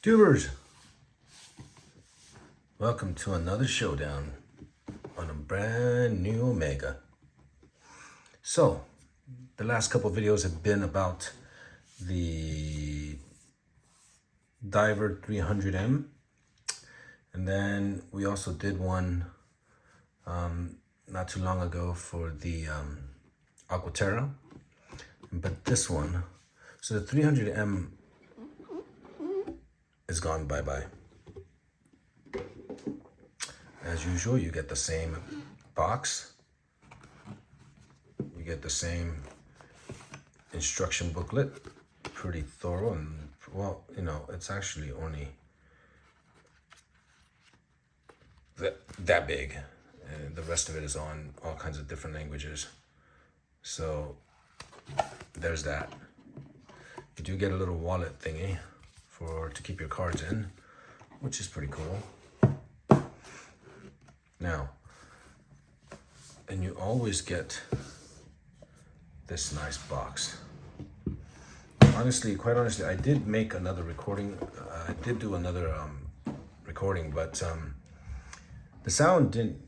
Tubers, welcome to another showdown on a brand new Omega. So, the last couple of videos have been about the Diver 300M, and then we also did one not too long ago for the Aquaterra, but this one, so the 300M is gone bye-bye. As usual, you get the same box, you get the same instruction booklet, pretty thorough, and well, you know, it's actually only that big, and the rest of it is on all kinds of different languages. So there's that. You do get a little wallet thingy to keep your cards in, which is pretty cool. Now, and you always get this nice box. Quite honestly, I did make another recording. I did do another recording, but the sound didn't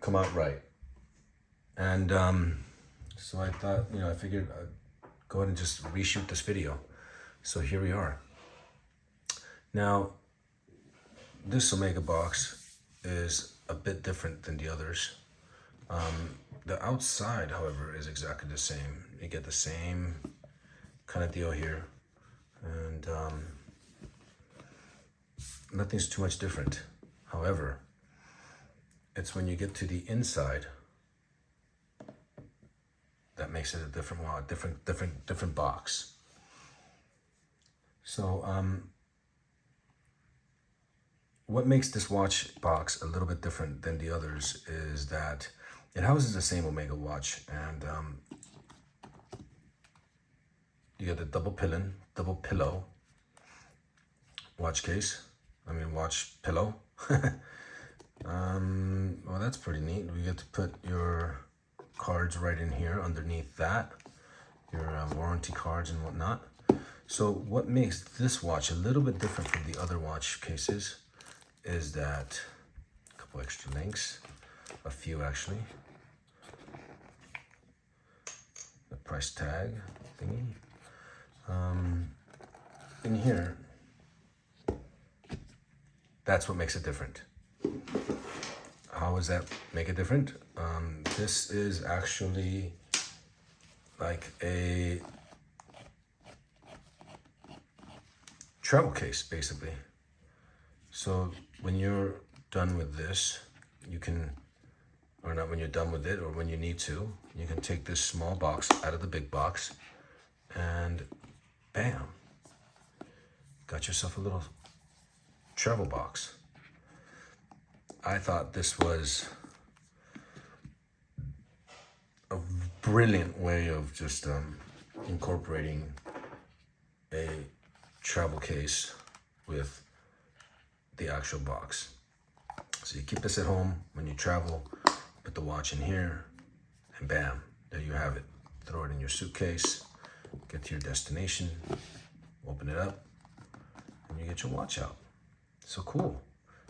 come out right. And so I thought, I figured I'd go ahead and just reshoot this video. So here we are. Now, this Omega box is a bit different than the others. The outside, however, is exactly the same. You get the same kind of deal here, and nothing's too much different. However, it's when you get to the inside that makes it a different box. So, what makes this watch box a little bit different than the others is that it houses the same Omega watch, and you get the double pillow watch case. Watch pillow. Well, that's pretty neat. We get to put your cards right in here underneath that, your warranty cards and whatnot. So what makes this watch a little bit different from the other watch cases is that a couple extra links, a few actually, the price tag thingy. In here, that's what makes it different. How does that make it different? This is actually like a travel case, basically. So when you're done with this, you can, or not when you're done with it, or when you need to, you can take this small box out of the big box and bam, got yourself a little travel box. I thought this was a brilliant way of just incorporating a travel case with the actual box. So you keep this at home when you travel, put the watch in here, and bam, there you have it. Throw it in your suitcase, get to your destination, open it up, and you get your watch out. So cool,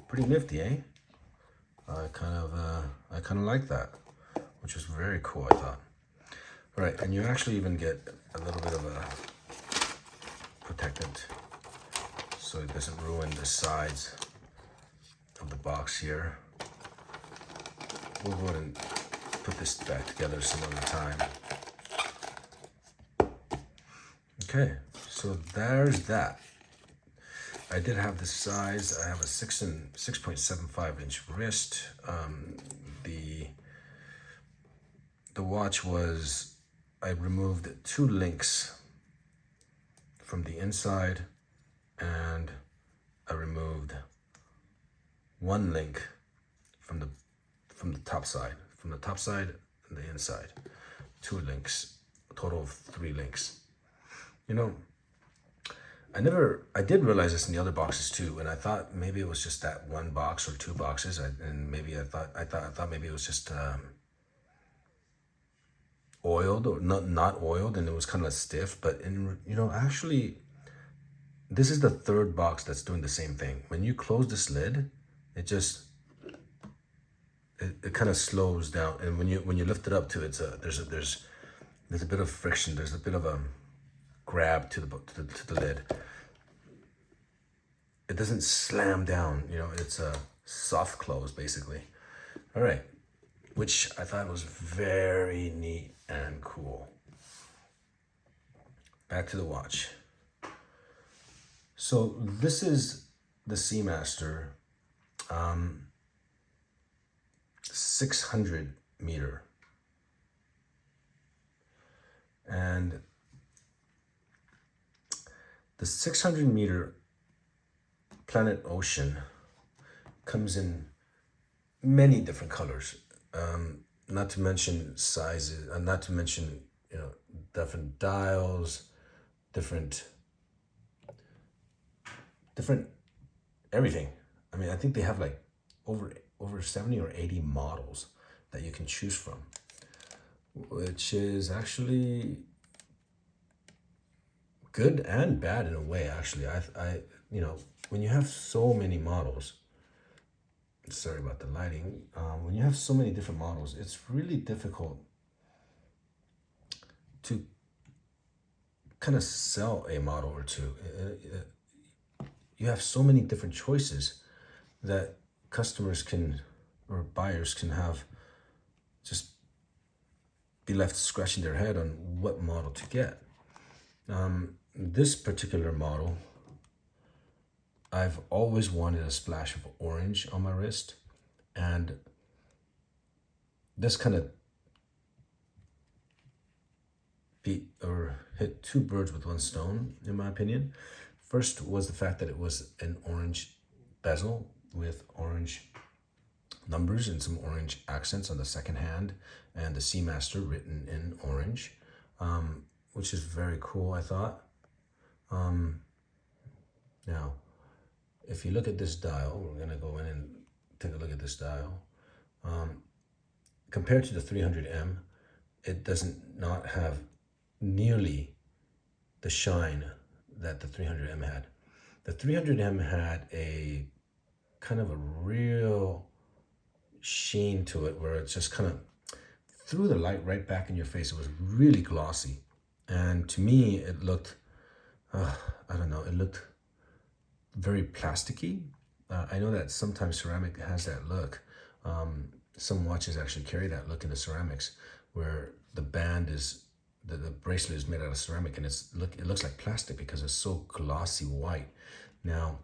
pretty nifty, eh? I kind of like that, which was very cool, I thought. All right, and you actually even get a little bit of a protectant so it doesn't ruin the sides of the box here. We'll go ahead and put this back together some other time. Okay, so there's that. I did have the size. I have a 6.75 inch wrist. The watch was, I removed 2 links from the inside, and I removed 1 link from the top side, and the inside. 2 links, a total of 3 links. I did realize this in the other boxes too, and I thought maybe it was just that 1 box or 2 boxes, and maybe I thought maybe it was just oiled or not oiled, and it was kind of stiff. But actually, this is the third box that's doing the same thing. When you close this lid, it just it kind of slows down, and when you lift it up to it's a there's a bit of friction. There's a bit of a grab to the lid. It doesn't slam down. You know, it's a soft close basically. All right, which I thought was very neat and cool. Back to the watch. So this is the Seamaster 600 meter. And the 600 meter Planet Ocean comes in many different colors, not to mention sizes, not to mention, you know, different dials, different everything. I mean, I think they have like over 70 or 80 models that you can choose from, which is actually good and bad in a way. Actually, I you know, when you have so many models, sorry about the lighting, when you have so many different models, it's really difficult to kind of sell a model or two. You have so many different choices that customers can, or buyers can have, just be left scratching their head on what model to get. This particular model, I've always wanted a splash of orange on my wrist, and this kind of hit two birds with one stone, in my opinion. First was the fact that it was an orange bezel with orange numbers and some orange accents on the second hand, and the Seamaster written in orange, which is very cool, I thought. Now, if you look at this dial, we're gonna go in and take a look at this dial. Compared to the 300M, it doesn't not have nearly the shine that the 300M had. The 300M had a kind of a real sheen to it where it just kind of threw the light right back in your face. It was really glossy. And to me, it looked, I don't know, it looked very plasticky. I know that sometimes ceramic has that look. Some watches actually carry that look in the ceramics, where the band is, the bracelet is made out of ceramic, and it looks like plastic because it's so glossy white. Now,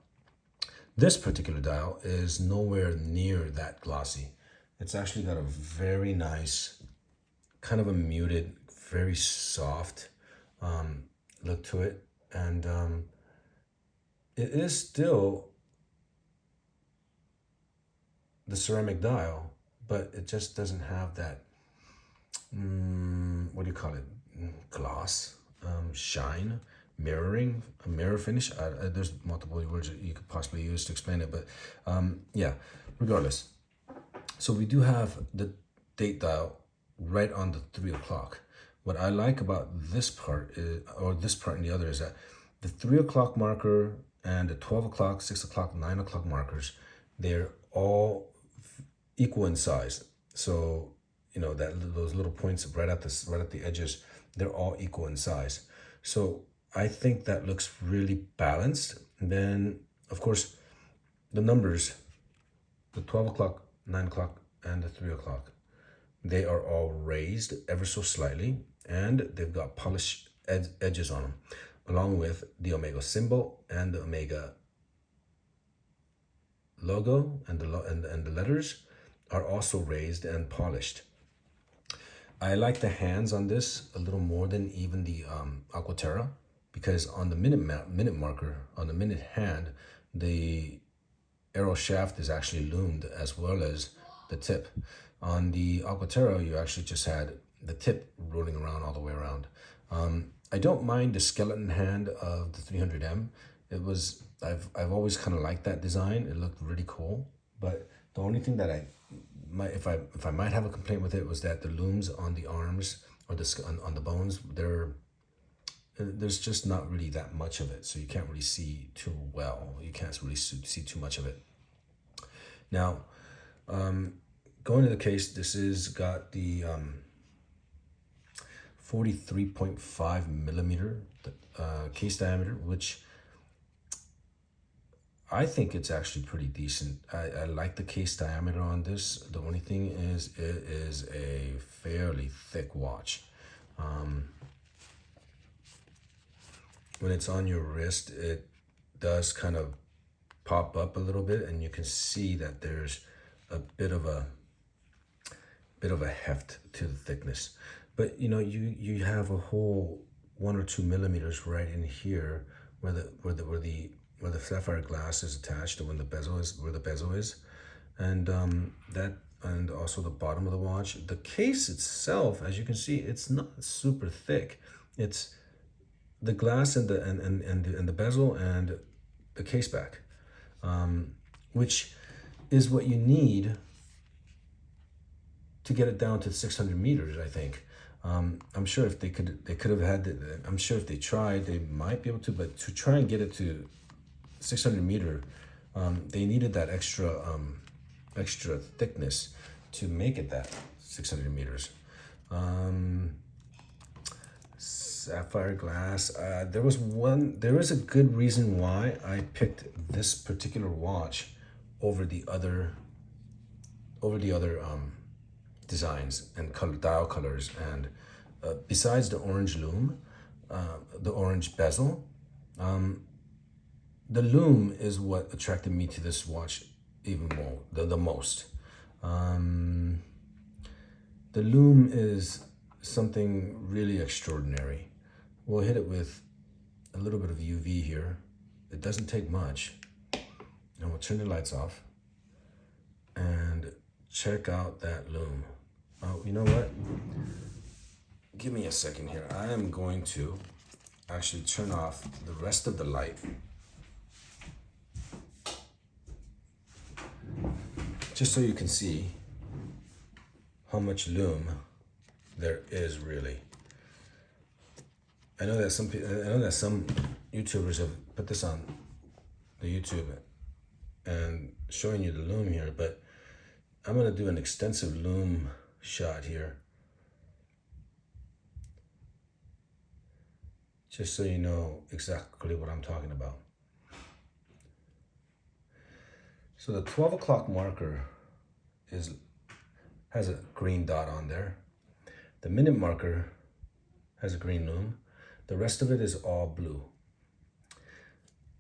this particular dial is nowhere near that glossy. It's actually got a very nice, kind of a muted, very soft look to it, and it is still the ceramic dial, but it just doesn't have that, what do you call it, gloss, shine, mirroring, a mirror finish. There's multiple words that you could possibly use to explain it, but yeah, regardless. So we do have the date dial right on the 3 o'clock. What I like about this part is, or this part and the other, is that the 3 o'clock marker and the 12 o'clock, 6 o'clock, 9 o'clock markers, they're all equal in size. So, you know, that those little points right at the edges, they're all equal in size. So I think that looks really balanced. And then, of course, the numbers, the 12 o'clock, 9 o'clock, and the 3 o'clock, they are all raised ever so slightly, and they've got polished edges on them, along with the Omega symbol and the Omega logo, and the letters are also raised and polished. I like the hands on this a little more than even the Aquaterra, because on the minute marker, on the minute hand, the arrow shaft is actually loomed as well as the tip. On the Aquaterra, you actually just had the tip rolling around all the way around. I don't mind the skeleton hand of the 300M. It was, I've always kind of liked that design. It looked really cool. But the only thing that if I might have a complaint with it, was that the looms on the arms, or on the bones, there's just not really that much of it, so you can't really see too well. You can't really see too much of it. Now, going to the case, this is got the 43.5 millimeter case diameter, which I think it's actually pretty decent. I like the case diameter on this. The only thing is it is a fairly thick watch. When it's on your wrist, it does kind of pop up a little bit, and you can see that there's a bit of a heft to the thickness. But you know, you have a whole 1 or 2 millimeters right in here where the sapphire glass is attached to where the bezel is, and and also the bottom of the watch. The case itself, as you can see, it's not super thick. It's the glass and the bezel and the case back, which is what you need to get it down to 600 meters, I think. I'm sure if they could have had it. I'm sure if they tried, they might be able to. But to try and get it to 600 meter, they needed that extra thickness to make it that 600 meters. Sapphire glass. There is a good reason why I picked this particular watch over the other designs and dial colors, and besides the orange lume, the orange bezel, the lume is what attracted me to this watch even more, the most. The lume is something really extraordinary. We'll hit it with a little bit of UV here. It doesn't take much. And we'll turn the lights off and check out that lume. You know what? Give me a second here. I am going to actually turn off the rest of the light. Just so you can see how much lume there is really. I know that some YouTubers have put this on the YouTube and showing you the lume here, but I'm gonna do an extensive lume shot here, just so you know exactly what I'm talking about. So the 12 o'clock marker has a green dot on there. The minute marker has a green lume. The rest of it is all blue.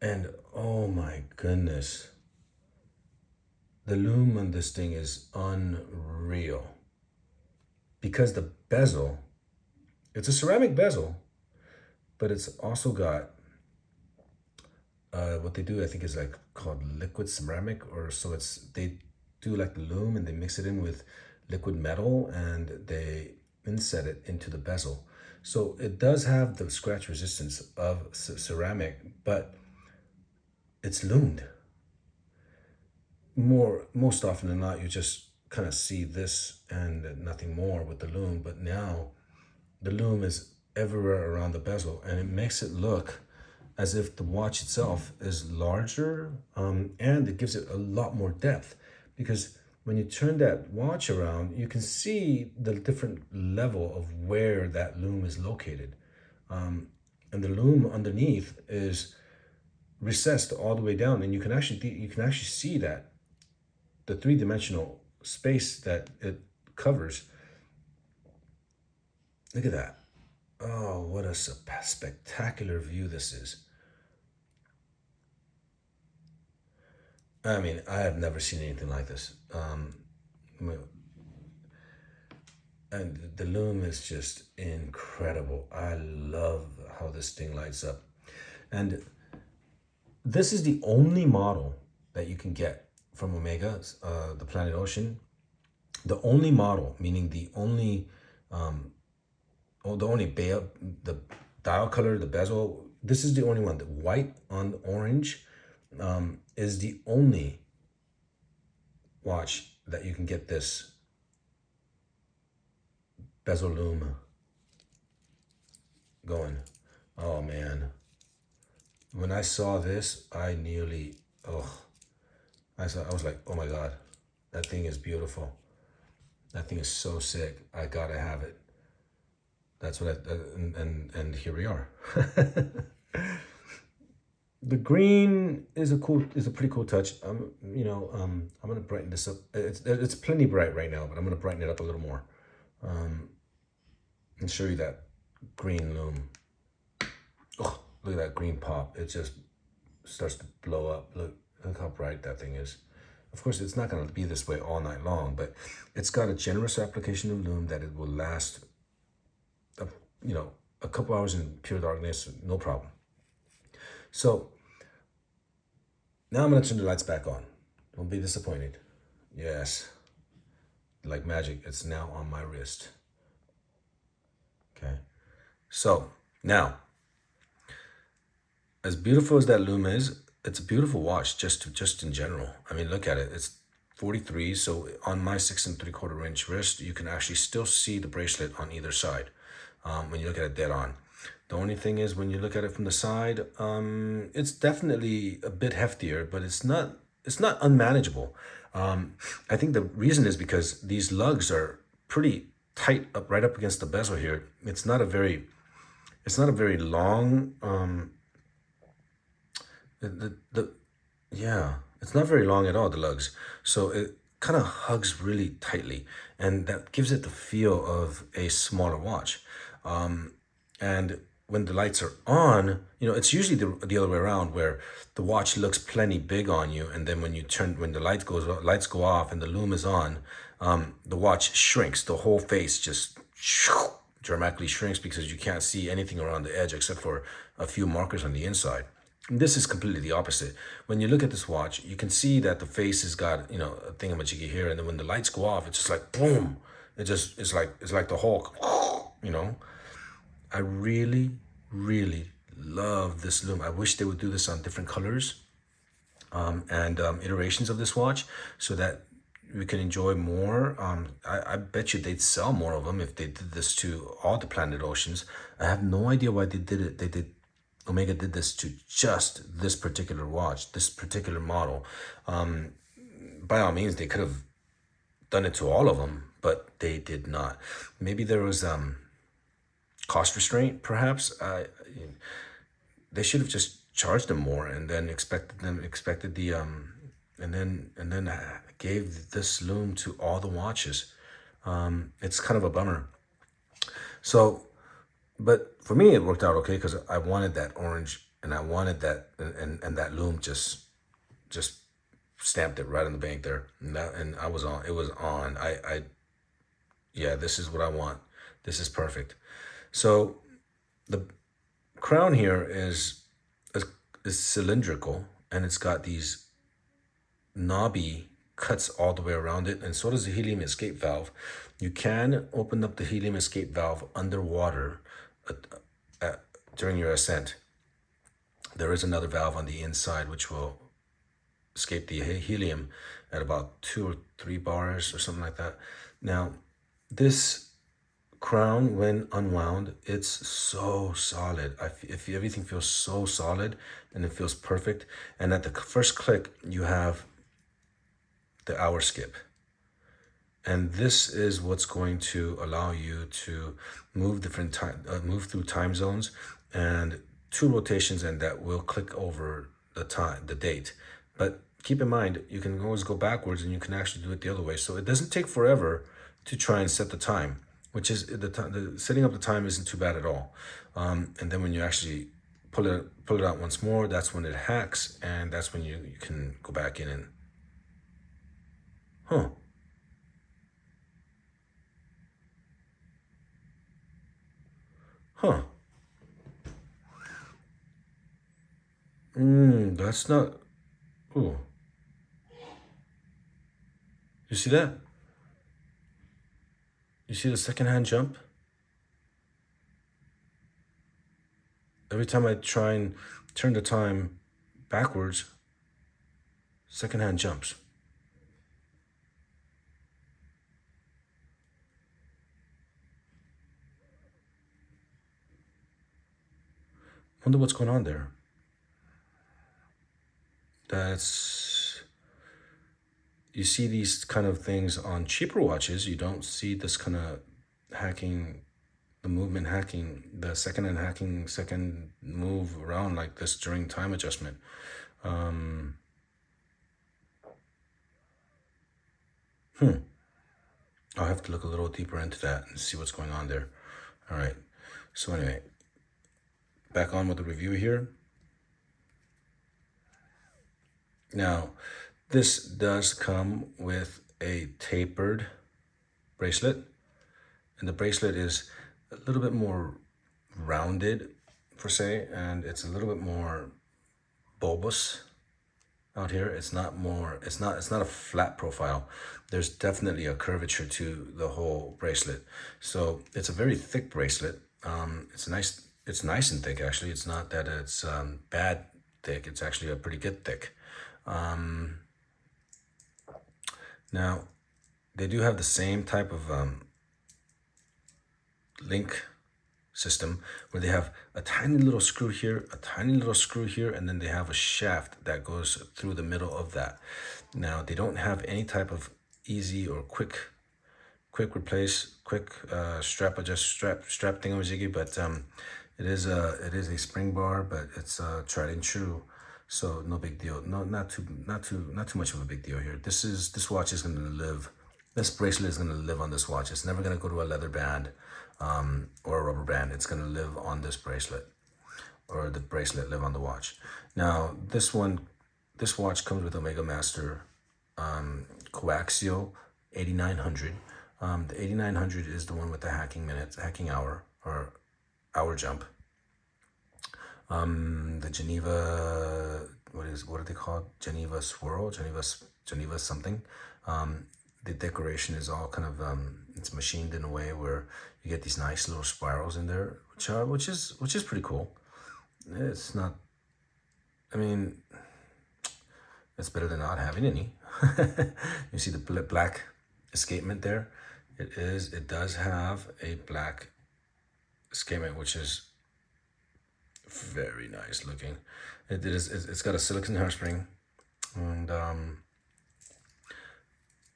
And oh my goodness, the lume on this thing is unreal. Because the bezel, it's a ceramic bezel, but it's also got what they do, I think, is like called liquid ceramic, or so they do like the lume and they mix it in with liquid metal and they inset it into the bezel. So it does have the scratch resistance of ceramic, but it's lumed. Most often than not, you just kind of see this and nothing more with the lume, but now the lume is everywhere around the bezel, and it makes it look as if the watch itself is larger, and it gives it a lot more depth, because when you turn that watch around, you can see the different level of where that lume is located. And the lume underneath is recessed all the way down, and you can actually see that the three-dimensional space that it covers. Look at that. Oh, what a spectacular view this is. I mean, I have never seen anything like this. And the lume is just incredible. I love how this thing lights up. And this is the only model that you can get from Omega, the Planet Ocean. The only model, meaning the only the dial color, the bezel, this is the only one. The white on orange is the only watch that you can get this bezel lume going. Oh man. When I saw this, I nearly, oh, I was like, oh my God, that thing is beautiful. That thing is so sick. I gotta have it. That's what and here we are. The green is a pretty cool touch. I'm gonna brighten this up. It's plenty bright right now, but I'm gonna brighten it up a little more. And show you that green loom. Oh, look at that green pop. It just starts to blow up. Look how bright that thing is. Of course, it's not going to be this way all night long, but it's got a generous application of loom that it will last, a, a couple hours in pure darkness, no problem. So now I'm going to turn the lights back on. Don't be disappointed. Yes, like magic, it's now on my wrist. Okay, so now, as beautiful as that loom is, it's a beautiful watch just in general. I mean, look at it. It's 43, so on my 6 3/4 inch wrist, you can actually still see the bracelet on either side when you look at it dead on. The only thing is when you look at it from the side, it's definitely a bit heftier, but it's not unmanageable. I think the reason is because these lugs are pretty tight up right up against the bezel here. It's not a very long the yeah, it's not very long at all, the lugs. So it kind of hugs really tightly, and that gives it the feel of a smaller watch. And when the lights are on, it's usually the other way around, where the watch looks plenty big on you, and then when the lights go off and the loom is on, the watch shrinks. The whole face just dramatically shrinks because you can't see anything around the edge except for a few markers on the inside. This is completely the opposite. When you look at this watch, you can see that the face has got, a thingamajiggy here, and then when the lights go off, it's just like boom. It's like the Hulk, I really, really love this loom. I wish they would do this on different colors and iterations of this watch so that we can enjoy more. I bet you they'd sell more of them if they did this to all the Planet Oceans. I have no idea why they did it. Omega did this to just this particular watch, this particular model. By all means, they could have done it to all of them, but they did not. Maybe there was cost restraint, perhaps. They should have just charged them more and then expected the and then gave this loom to all the watches. It's kind of a bummer. So, but for me, it worked out okay because I wanted that orange and I wanted that, and that loom just stamped it right on the bank there. And I was on, it was on. Yeah, this is what I want. This is perfect. So the crown here is cylindrical, and it's got these knobby cuts all the way around it, and so does the helium escape valve. You can open up the helium escape valve underwater during your ascent. There is another valve on the inside which will escape the helium at about 2 or 3 bars or something like that. Now, this crown, when unwound, it's so solid. If everything feels so solid and it feels perfect. And at the first click, you have the hour skip. And this is what's going to allow you to move through time zones, and 2 rotations, and that will click over the date. But keep in mind, you can always go backwards, and you can actually do it the other way. So it doesn't take forever to try and set the time, which is the setting up the time isn't too bad at all. And then when you actually pull it out once more, that's when it hacks, and that's when you can go back in and Huh. That's not. Ooh. You see that? You see the second hand jump? Every time I try and turn the time backwards, second hand jumps. Wonder what's going on there. That's, you see these kind of things on cheaper watches. You don't see this kind of hacking, the movement hacking, the second and hacking, second move around like this during time adjustment. I'll have to look a little deeper into that and see what's going on there. All right. So anyway, back on with the review here. Now, this does come with a tapered bracelet, and the bracelet is a little bit more rounded, per se, and it's a little bit more bulbous out here. It's not more, it's not a flat profile. There's definitely a curvature to the whole bracelet. So it's a very thick bracelet. It's nice and thick actually. It's not that it's bad thick. It's actually a pretty good thick. Now, they do have the same type of link system where they have a tiny little screw here, a tiny little screw here, and then they have a shaft that goes through the middle of that. Now, they don't have any type of easy or quick replace, quick strap adjust, strap thingamajiggy, but it is a spring bar, but it's tried and true. So no big deal. No, not too much of a big deal here. This watch is gonna live. This bracelet is gonna live on this watch. It's never gonna go to a leather band or a rubber band. It's gonna live on this bracelet, or the bracelet live on the watch. Now this watch comes with Omega Master Coaxial 8900. The 8900 is the one with the hacking hour, or hour jump. The Geneva, what are they called? Geneva Swirl, Geneva something. The decoration is all kind of it's machined in a way where you get these nice little spirals in there, which is pretty cool. It's not, I mean, it's better than not having any. You see the black escapement there. It does have a black escapement, which is very nice looking. It's got a silicone hairspring, and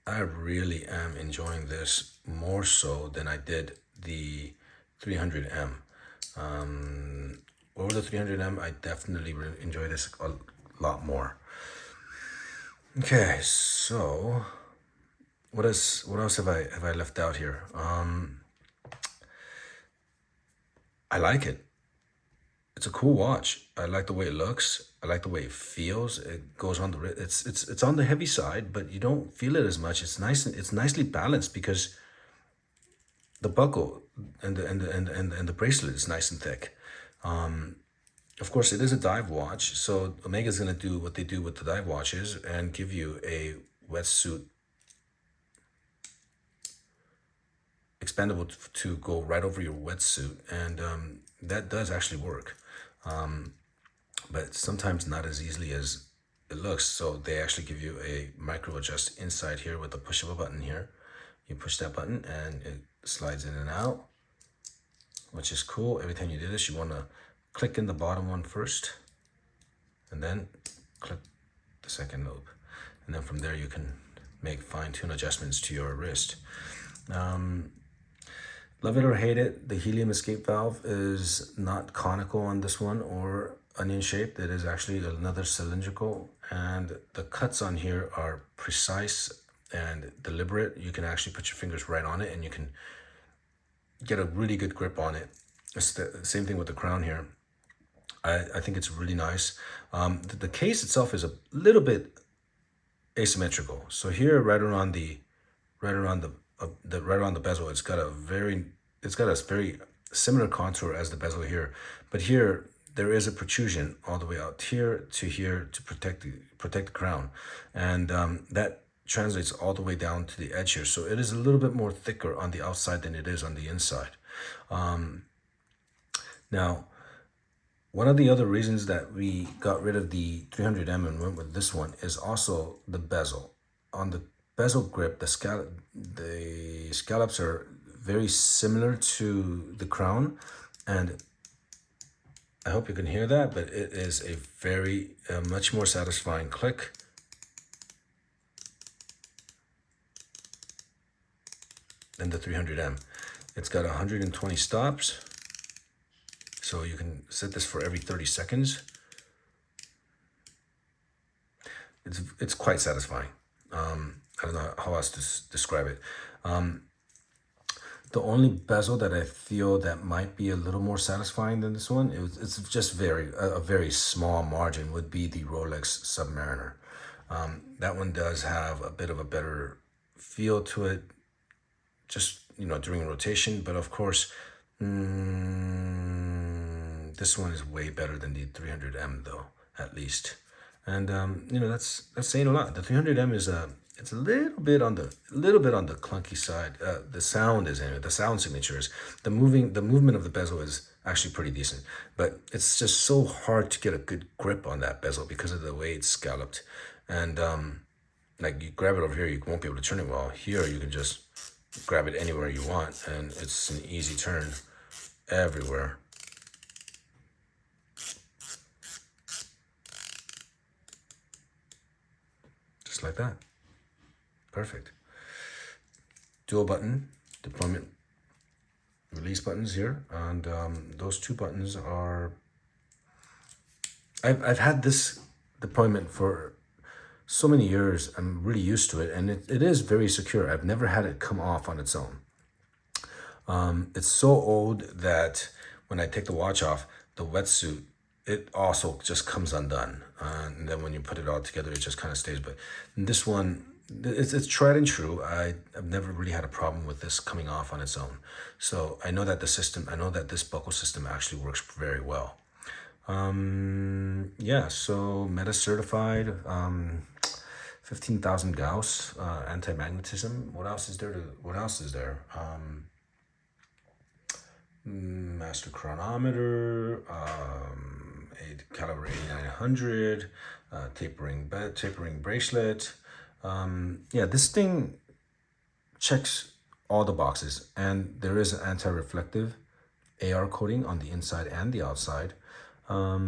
I really am enjoying this more so than I did the 300M. Over the 300M, I definitely enjoy this a lot more. Okay, so what else have I left out here? I like it. It's a cool watch. I like the way it looks. I like the way it feels. It goes on the it's on the heavy side, but you don't feel it as much. It's nice. It's nicely balanced because the buckle and the bracelet is nice and thick. Of course, it is a dive watch, so Omega's gonna do what they do with the dive watches and give you a wetsuit expandable to go right over your wetsuit, and that does actually work. But sometimes not as easily as it looks. So they actually give you a micro adjust inside here with the push of a button here. You push that button and it slides in and out, which is cool. Every time you do this, you want to click in the bottom one first and then click the second loop. And then from there you can make fine-tune adjustments to your wrist. Love it or hate it, the helium escape valve is not conical on this one or onion shaped. It is actually another cylindrical, and the cuts on here are precise and deliberate. You can actually put your fingers right on it and you can get a really good grip on it. It's the same thing with the crown here. I think it's really nice. The case itself is a little bit asymmetrical. So here, right around the bezel, it's got a very similar contour as the bezel here, but here there is a protrusion all the way out here to protect the crown, and that translates all the way down to the edge here. So it is a little bit more thicker on the outside than it is on the inside. Now, one of the other reasons that we got rid of the 300M and went with this one is also the bezel. On the bezel grip, the scallops are very similar to the crown, and I hope you can hear that, but it is a very, much more satisfying click. Than the 300M. It's got 120 stops, so you can set this for every 30 seconds. It's quite satisfying. I don't know how else to describe it. The only bezel that I feel that might be a little more satisfying than this one, it's just a very small margin, would be the Rolex Submariner. That one does have a bit of a better feel to it, just during rotation. But of course, this one is way better than the 300M though, at least. And that's saying a lot. The 300M is it's a little bit on the clunky side. The sound is anyway. The sound signature is the movement of the bezel is actually pretty decent, but it's just so hard to get a good grip on that bezel because of the way it's scalloped. And like you grab it over here, you won't be able to turn it well. Here you can just grab it anywhere you want, and it's an easy turn everywhere. Just like that. Perfect. Dual button deployment release buttons here, and those two buttons are, I've had this deployment for so many years. I'm really used to it, and it is very secure. I've never had it come off on its own. It's so old that when I take the watch off, the wetsuit, it also just comes undone. And then when you put it all together, it just kind of stays. But this one, it's tried and true. I've never really had a problem with this coming off on its own. So I know that this buckle system actually works very well. Yeah, so Meta certified, 15,000 Gauss, anti-magnetism. What else is there? Master chronometer, caliber 8900, tapering bracelet. Yeah, this thing checks all the boxes, and there is an anti-reflective AR coating on the inside and the outside. I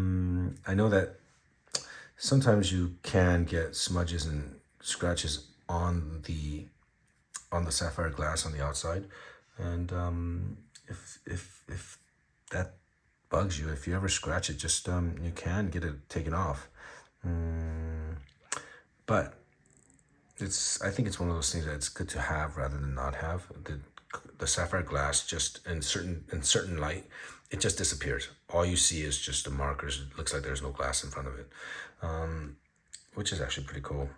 know that sometimes you can get smudges and scratches on the sapphire glass on the outside, and if that bugs you, if you ever scratch it, just you can get it taken off. But I think it's one of those things that it's good to have rather than not have. The sapphire glass, just in certain light, it just disappears. All you see is just the markers. It looks like there's no glass in front of it, which is actually pretty cool.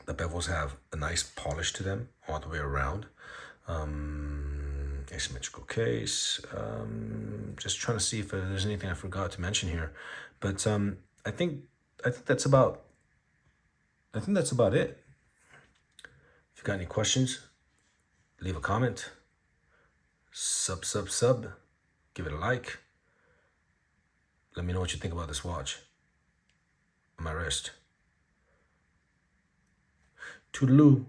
The bevels have a nice polish to them all the way around. Asymmetrical case. Just trying to see if there's anything I forgot to mention here, but I think that's about it. If you got any questions, leave a comment. Sub. Give it a like. Let me know what you think about this watch on my wrist. Toodaloo.